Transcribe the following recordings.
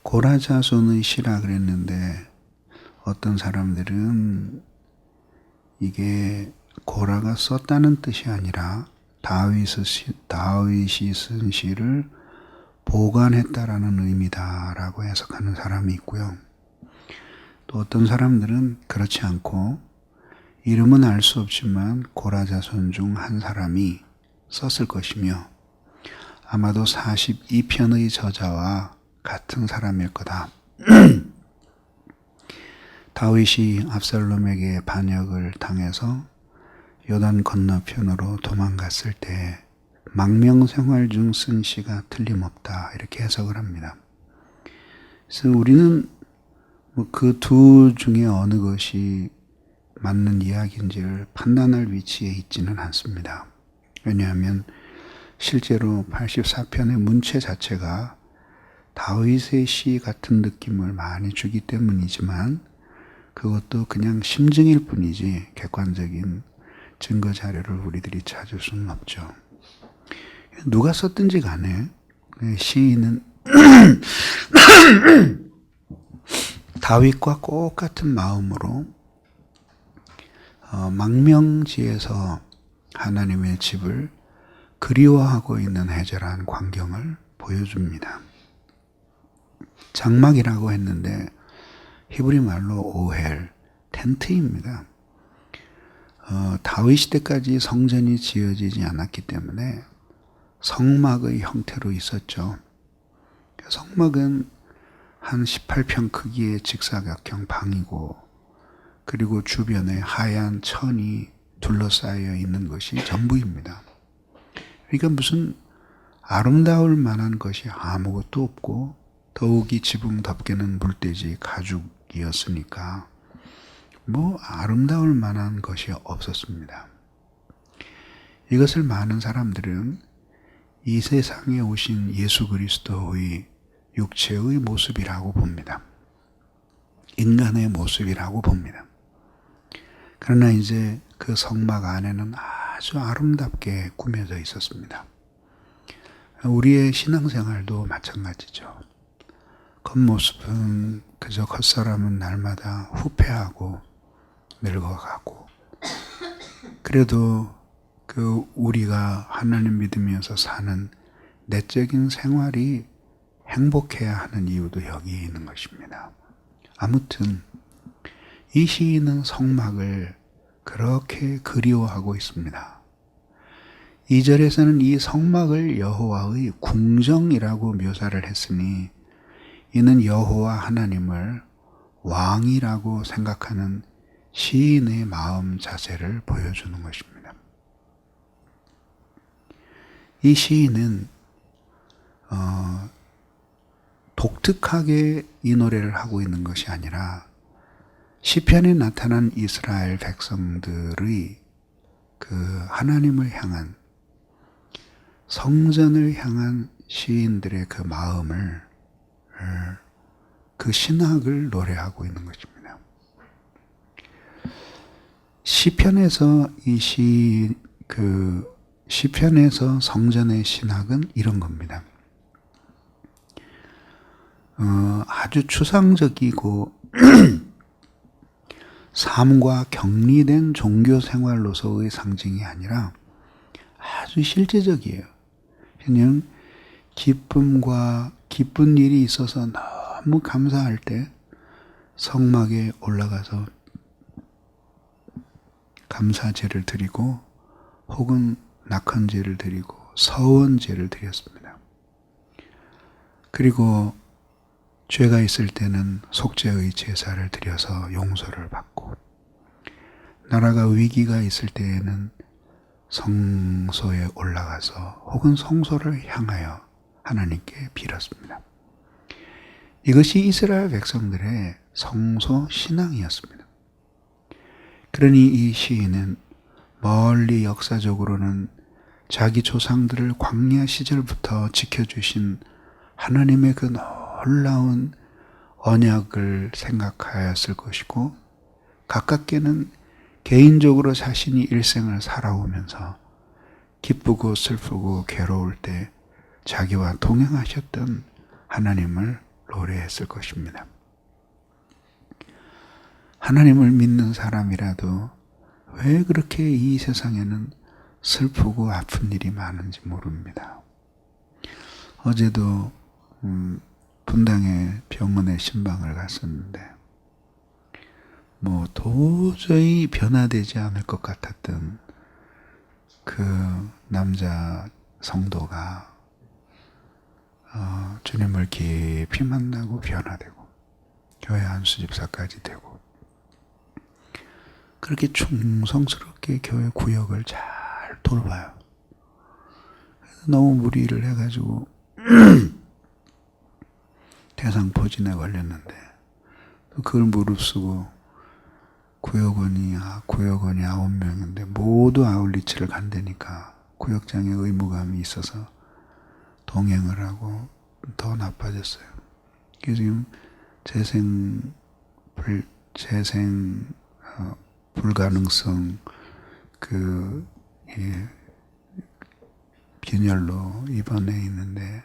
고라자손의 시라 그랬는데 어떤 사람들은 이게 고라가 썼다는 뜻이 아니라 다윗이 쓴 시를 보관했다라는 의미다라고 해석하는 사람이 있고요. 또 어떤 사람들은 그렇지 않고 이름은 알 수 없지만 고라자손 중 한 사람이 썼을 것이며 아마도 42편의 저자와 같은 사람일 거다. 다윗이 압살롬에게 반역을 당해서 요단 건너편으로 도망갔을 때 망명생활 중 쓴 시가 틀림없다 이렇게 해석을 합니다. 그래서 우리는 그 두 중에 어느 것이 맞는 이야기인지를 판단할 위치에 있지는 않습니다. 왜냐하면 실제로 84편의 문체 자체가 다윗의 시 같은 느낌을 많이 주기 때문이지만 그것도 그냥 심증일 뿐이지 객관적인 증거 자료를 우리들이 찾을 수는 없죠. 누가 썼든지 간에 시인은 다윗과 똑같은 마음으로 망명지에서 하나님의 집을 그리워하고 있는 애절한 광경을 보여줍니다. 장막이라고 했는데 히브리 말로 오헬, 텐트입니다. 다윗 시대까지 성전이 지어지지 않았기 때문에 성막의 형태로 있었죠. 성막은 한 18평 크기의 직사각형 방이고 그리고 주변에 하얀 천이 둘러싸여 있는 것이 전부입니다. 그러니까 무슨 아름다울 만한 것이 아무것도 없고 더욱이 지붕 덮개는 물돼지 가죽이었으니까 아름다울 만한 것이 없었습니다. 이것을 많은 사람들은 이 세상에 오신 예수 그리스도의 육체의 모습이라고 봅니다. 인간의 모습이라고 봅니다. 그러나 이제 그 성막 안에는 아주 아름답게 꾸며져 있었습니다. 우리의 신앙생활도 마찬가지죠. 겉모습은 그저 겉사람은 날마다 후패하고 늙어가고 그래도 우리가 하나님 믿으면서 사는 내적인 생활이 행복해야 하는 이유도 여기에 있는 것입니다. 아무튼 이 시인은 성막을 그렇게 그리워하고 있습니다. 2절에서는 이 성막을 여호와의 궁정이라고 묘사를 했으니 이는 여호와 하나님을 왕이라고 생각하는 시인의 마음 자세를 보여주는 것입니다. 이 시인은 독특하게 이 노래를 하고 있는 것이 아니라 시편에 나타난 이스라엘 백성들의 그 하나님을 향한 성전을 향한 시인들의 그 마음을 그 신학을 노래하고 있는 것입니다. 시편에서 시편에서 성전의 신학은 이런 겁니다. 아주 추상적이고 삶과 격리된 종교 생활로서의 상징이 아니라 아주 실제적이에요. 그냥 기쁜 일이 있어서 너무 감사할 때 성막에 올라가서 감사제를 드리고 혹은 낙헌제를 드리고 서원제를 드렸습니다. 그리고 죄가 있을 때는 속죄의 제사를 드려서 용서를 받고 나라가 위기가 있을 때에는 성소에 올라가서 혹은 성소를 향하여 하나님께 빌었습니다. 이것이 이스라엘 백성들의 성소 신앙이었습니다. 그러니 이 시인은 멀리 역사적으로는 자기 조상들을 광야 시절부터 지켜주신 하나님의 그 놀라운 언약을 생각하였을 것이고 가깝게는 개인적으로 자신이 일생을 살아오면서 기쁘고 슬프고 괴로울 때 자기와 동행하셨던 하나님을 노래했을 것입니다. 하나님을 믿는 사람이라도 왜 그렇게 이 세상에는 슬프고 아픈 일이 많은지 모릅니다. 어제도 분당의 병원에 신방을 갔었는데 도저히 변화되지 않을 것 같았던 그 남자 성도가 주님을 깊이 만나고 변화되고 교회 안수집사까지 되고 그렇게 충성스럽게 교회 구역을 잘 돌봐요. 너무 무리를 해가지고 대상포진에 걸렸는데 그걸 무릅쓰고 구역원이 9명인데 모두 아울리치를 간다니까 구역장에 의무감이 있어서 동행을 하고 더 나빠졌어요. 그래서 지금 재생 불가능성 빈혈로 입원해 있는데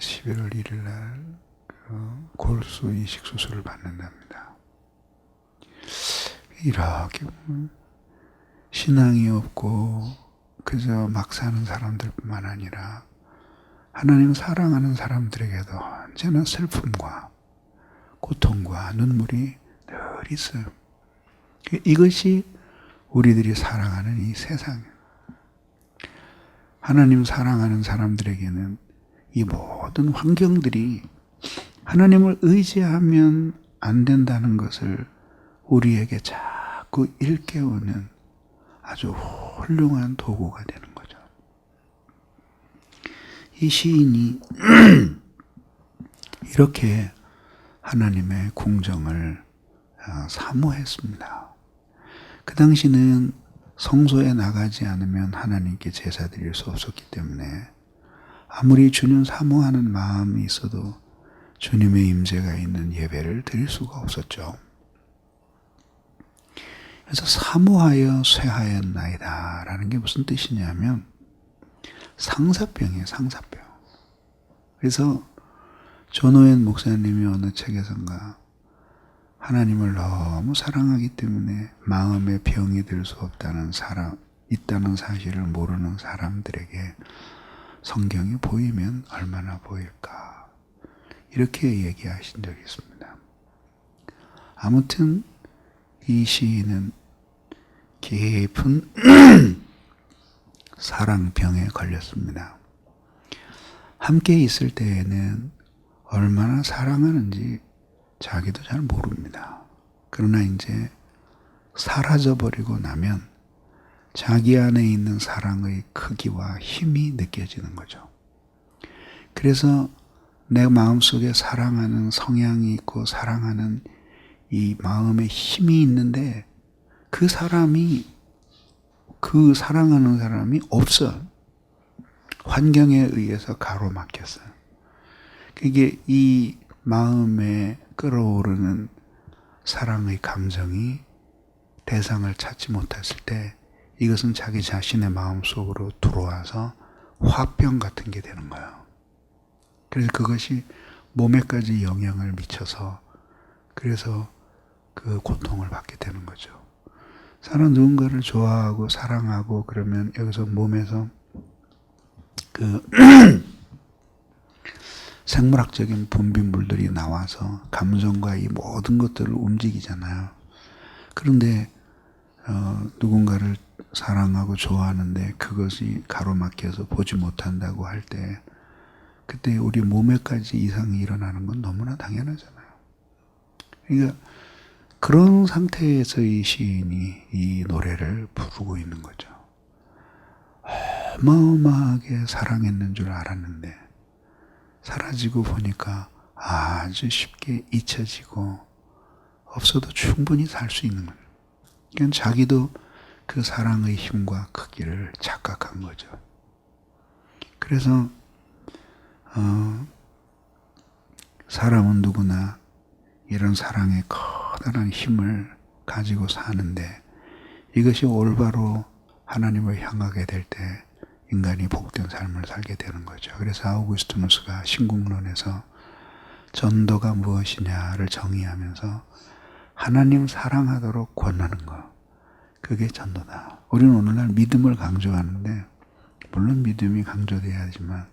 11월 1일 날 골수 이식 수술을 받는답니다. 이렇게 신앙이 없고 그저 막 사는 사람들뿐만 아니라 하나님 사랑하는 사람들에게도 언제나 슬픔과 고통과 눈물이 늘 있어요. 이것이 우리들이 살아가는 이 세상이에요. 하나님 사랑하는 사람들에게는 이 모든 환경들이 하나님을 의지하면 안 된다는 것을 우리에게 자꾸 일깨우는 아주 훌륭한 도구가 되는 거죠. 이 시인이 이렇게 하나님의 궁정을 사모했습니다. 그 당시는 성소에 나가지 않으면 하나님께 제사 드릴 수 없었기 때문에 아무리 주님 사모하는 마음이 있어도 주님의 임재가 있는 예배를 드릴 수가 없었죠. 그래서 사모하여 쇠하였나이다 라는 게 무슨 뜻이냐면 상사병이에요. 상사병. 그래서 존오엔 목사님이 어느 책에선가 하나님을 너무 사랑하기 때문에 마음에 병이 들 수 없다는 있다는 사실을 모르는 사람들에게 성경이 보이면 얼마나 보일까 이렇게 얘기하신 적이 있습니다. 아무튼 이 시인은 깊은 사랑병에 걸렸습니다. 함께 있을 때에는 얼마나 사랑하는지 자기도 잘 모릅니다. 그러나 이제 사라져버리고 나면 자기 안에 있는 사랑의 크기와 힘이 느껴지는 거죠. 그래서 내 마음속에 사랑하는 성향이 있고 사랑하는 이 마음에 힘이 있는데 그 사랑하는 사람이 없어. 환경에 의해서 가로막혔어요. 그게 이 마음에 끌어오르는 사랑의 감정이 대상을 찾지 못했을 때 이것은 자기 자신의 마음속으로 들어와서 화병 같은 게 되는 거예요. 그래서 그것이 몸에까지 영향을 미쳐서 그래서 그 고통을 받게 되는 거죠. 사람 누군가를 좋아하고 사랑하고 그러면 여기서 몸에서 생물학적인 분비물들이 나와서 감정과 이 모든 것들을 움직이잖아요. 그런데 누군가를 사랑하고 좋아하는데 그것이 가로막혀서 보지 못한다고 할 때 그때 우리 몸에까지 이상이 일어나는 건 너무나 당연하잖아요. 그러니까 그런 상태에서 이 시인이 이 노래를 부르고 있는 거죠. 어마어마하게 사랑했는 줄 알았는데 사라지고 보니까 아주 쉽게 잊혀지고 없어도 충분히 살 수 있는 거예요. 그러니까 자기도 그 사랑의 힘과 크기를 착각한 거죠. 그래서 사람은 누구나 이런 사랑의 커다란 힘을 가지고 사는데 이것이 올바로 하나님을 향하게 될 때 인간이 복된 삶을 살게 되는 거죠. 그래서 아우구스티누스가 신국론에서 전도가 무엇이냐를 정의하면서 하나님 사랑하도록 권하는 거. 그게 전도다. 우리는 오늘날 믿음을 강조하는데 물론 믿음이 강조돼야 하지만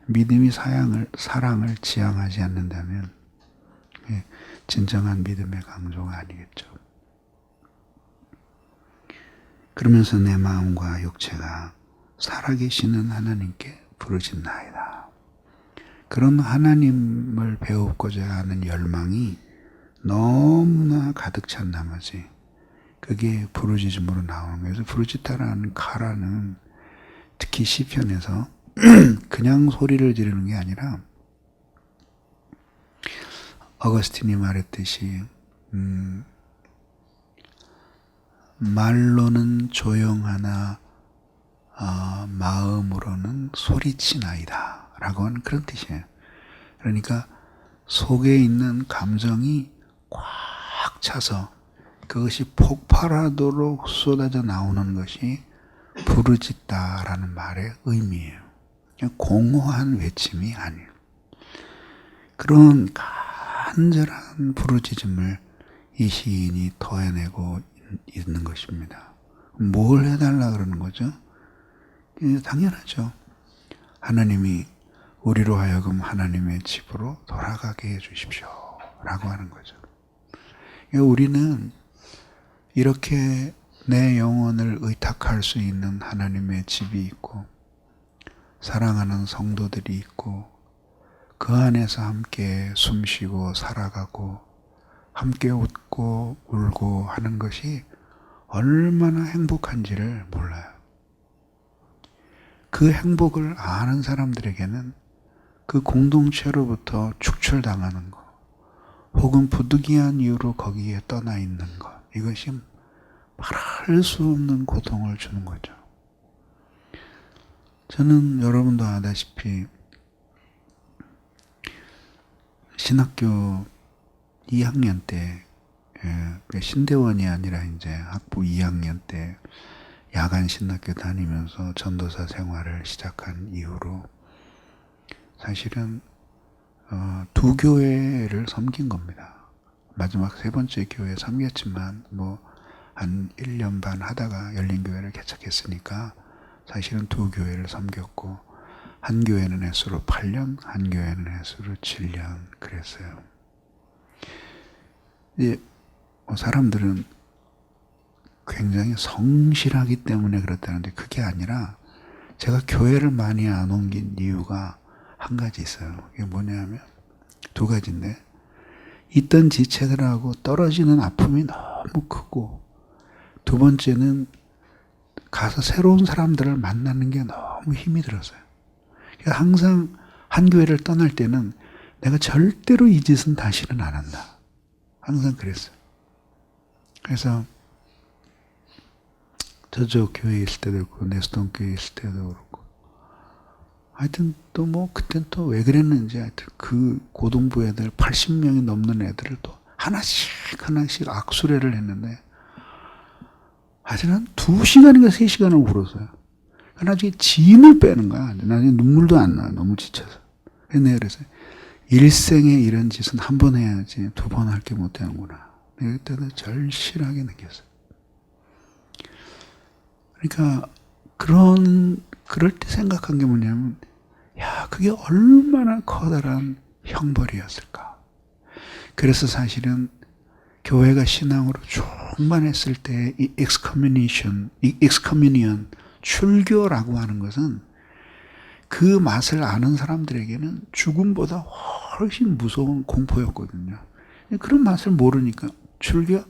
믿음이 사랑을 지향하지 않는다면 그게 진정한 믿음의 강조가 아니겠죠. 그러면서 내 마음과 육체가 살아계시는 하나님께 부르짖나이다. 그런 하나님을 배우고자 하는 열망이 너무나 가득 찬 나머지 그게 부르짖음으로 나오는 거예요. 그래서 부르짖다라는 가라는 특히 시편에서 그냥 소리를 지르는 게 아니라 어거스틴이 말했듯이 말로는 조용하나 마음으로는 소리치나이다 라고 하는 그런 뜻이에요. 그러니까 속에 있는 감정이 꽉 차서 그것이 폭발하도록 쏟아져 나오는 것이 부르짖다라는 말의 의미예요. 그냥 공허한 외침이 아니에요. 그런 간절한 부르짖음을 이 시인이 토해내고 있는 것입니다. 뭘 해달라 그러는 거죠? 당연하죠. 하나님이 우리로 하여금 하나님의 집으로 돌아가게 해주십시오 라고 하는 거죠. 우리는 이렇게 내 영혼을 의탁할 수 있는 하나님의 집이 있고 사랑하는 성도들이 있고 그 안에서 함께 숨쉬고 살아가고 함께 웃고 울고 하는 것이 얼마나 행복한지를 몰라요. 그 행복을 아는 사람들에게는 그 공동체로부터 축출당하는 것 혹은 부득이한 이유로 거기에 떠나 있는 것 이것이 말할 수 없는 고통을 주는 거죠. 저는 여러분도 아다시피 신학교 2학년 때 신대원이 아니라 이제 학부 2학년 때 야간 신학교 다니면서 전도사 생활을 시작한 이후로 사실은 두 교회를 섬긴 겁니다. 마지막 세 번째 교회 섬겼지만 한 1년 반 하다가 열린교회를 개척했으니까 사실은 두 교회를 섬겼고 한 교회는 횟수로 8년, 한 교회는 횟수로 7년 그랬어요. 이제 사람들은 굉장히 성실하기 때문에 그렇다는데 그게 아니라 제가 교회를 많이 안 옮긴 이유가 한 가지 있어요. 이게 뭐냐면 두 가지인데 있던 지체들하고 떨어지는 아픔이 너무 크고 두 번째는 가서 새로운 사람들을 만나는 게 너무 힘이 들었어요. 그러니까 항상 한 교회를 떠날 때는 내가 절대로 이 짓은 다시는 안 한다. 항상 그랬어요. 그래서 저쪽 교회에 있을 때도 그렇고 네스톤 교회에 있을 때도 그렇고 하여튼 또 그땐 또 왜 그랬는지 하여튼 그 고등부 애들 80명이 넘는 애들을 또 하나씩 악수례를 했는데 하여튼 한 2시간인가 3시간을 울었어요. 나중에 진을 빼는 거야. 나중에 눈물도 안 나요. 너무 지쳐서. 그래서 일생에 이런 짓은 한 번 해야지 2번 할 게 못 되는구나. 내가 그때는 절실하게 느꼈어요. 그러니까 그럴 때 생각한 게 뭐냐면 그게 얼마나 커다란 형벌이었을까. 그래서 사실은 교회가 신앙으로 충만했을 때 이 excommunion, 출교라고 하는 것은 그 맛을 아는 사람들에게는 죽음보다 훨씬 무서운 공포였거든요. 그런 맛을 모르니까 출교?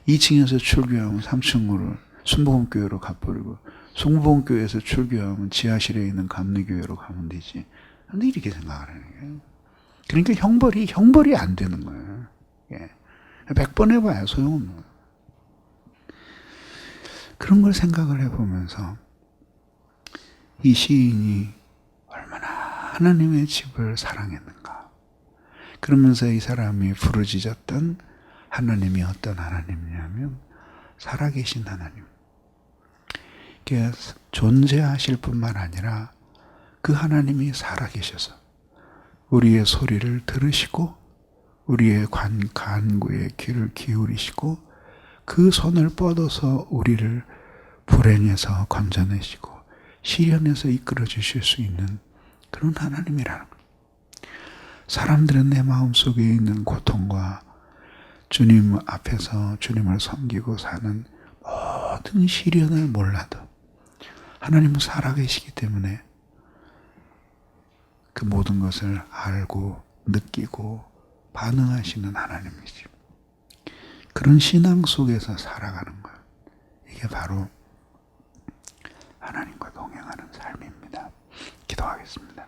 2층에서 출교하면 3층으로 순복음교회로 가버리고 순복음교회에서 출교하면 지하실에 있는 감리교회로 가면 되지. 근데 이렇게 생각을 하는 거예요. 그러니까 형벌이 안 되는 거예요. 100번 해봐야 소용없는 거예요. 그런 걸 생각을 해보면서 이 시인이 얼마나 하나님의 집을 사랑했는가. 그러면서 이 사람이 부르짖었던 하나님이 어떤 하나님이냐면 살아계신 하나님. 존재하실 뿐만 아니라 그 하나님이 살아계셔서 우리의 소리를 들으시고 우리의 간구에 귀를 기울이시고 그 손을 뻗어서 우리를 불행에서 건져내시고 시련에서 이끌어 주실 수 있는 그런 하나님이라는 거예요. 사람들은 내 마음속에 있는 고통과 주님 앞에서 주님을 섬기고 사는 모든 시련을 몰라도 하나님은 살아계시기 때문에 그 모든 것을 알고 느끼고 반응하시는 하나님이지. 그런 신앙 속에서 살아가는 것. 이게 바로 하나님과 동행하는 삶입니다. 기도하겠습니다.